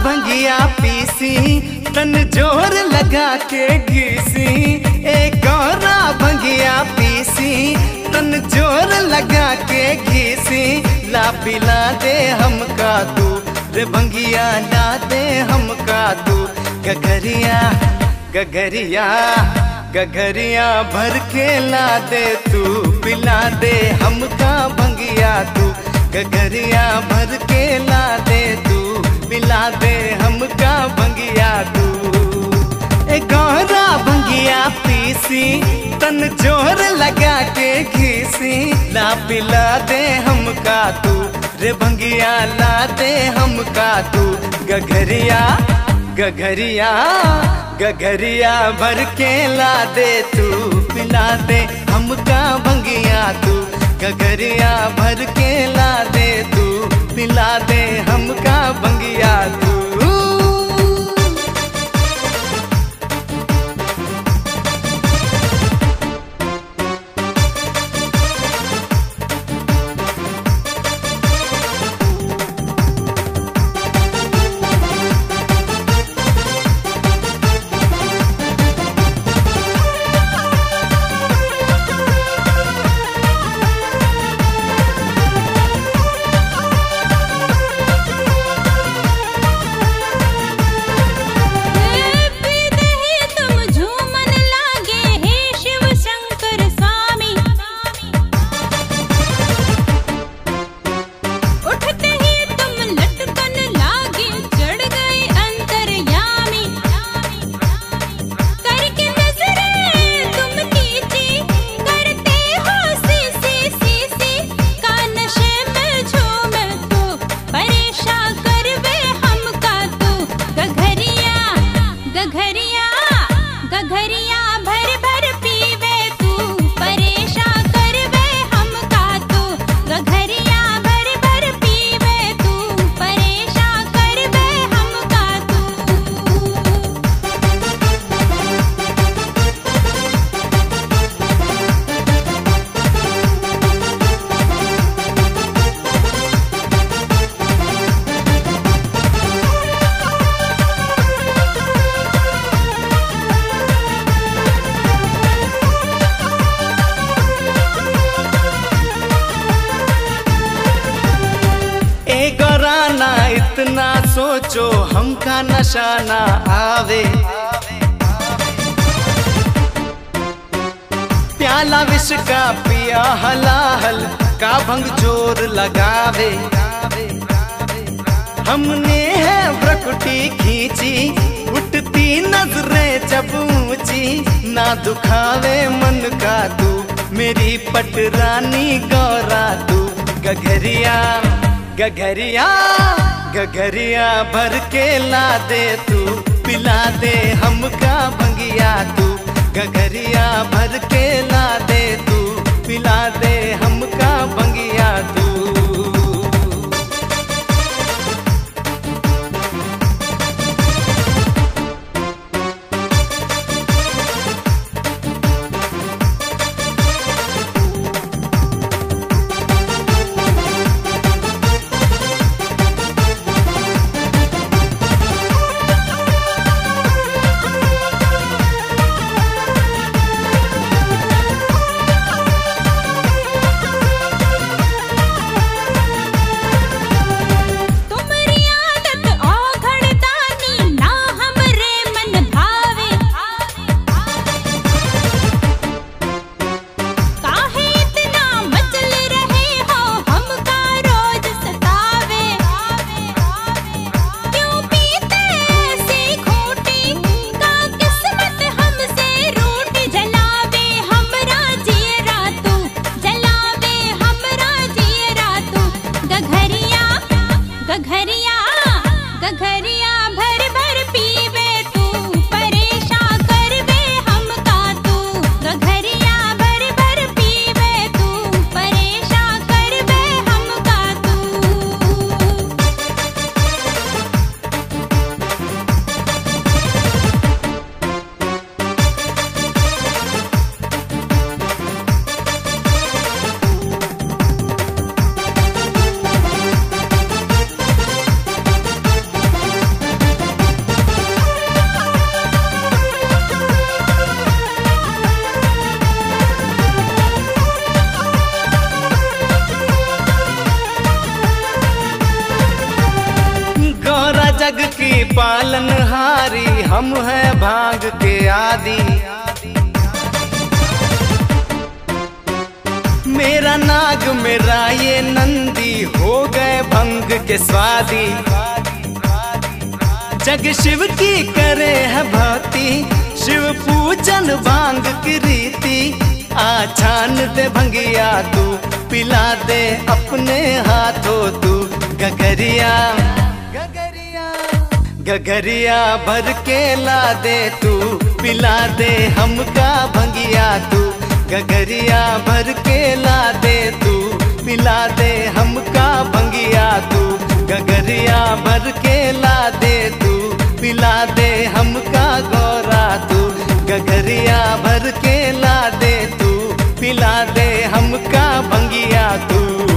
भंगिया पीसी तन जोर लगा के घीसी। एक गौरा भंगिया पीसी तन जोर लगा के घीसी। ला पिला दे हमका तू रे भंगिया, ला दे हमका तू। गगरिया गगरिया गगरिया भर के ला दे तू, पिला दे हमका भंगिया तू। गगरिया भर के ला दे तू, पिला दे हमका भंगिया तू। ए गौरा भंगिया पीसी तन जोर लगा के घीसी। ला पिला दे हमका तू रे भंगिया, ला दे हमका तू। गगरिया गगरिया गगरिया भर के ला दे तू, पिला दे हमका भंगिया तू। गगरिया भर के ला दे तू, पिला दे हमका भंगिया तू। इतना सोचो हमका नशा ना आवे। प्याला विष का पिया हलाहल का भंग जोर लगावे। हमने है प्रकृति खींची उठती नजरें जब ऊंची। ना दुखावे मन का तू मेरी पटरानी गौरा तू। गगरिया गगरिया गगरिया भर के ला दे तू, पिला दे हमका भंगिया तू। गगरिया भर के ला दे तू, पिला दे हमका भंगिया तू। पालनहारी हम हैं भांग के आदि। मेरा नाग मेरा ये नंदी हो गए भंग के स्वादी। जग शिव की करे है भक्ति, शिव पूजन भांग की रीति। आछान दे भंगिया तू, पिला दे अपने हाथों तू। गगरिया गगरिया भर के ला दे तू, पिला दे हमका भंगिया तू। गगरिया भर के ला दे तू, पिला दे हमका भंगिया तू। गगरिया भर के ला दे तू, पिला दे हमका गौरा तू। गगरिया भर के ला दे तू, पिला दे हमका भंगिया तू।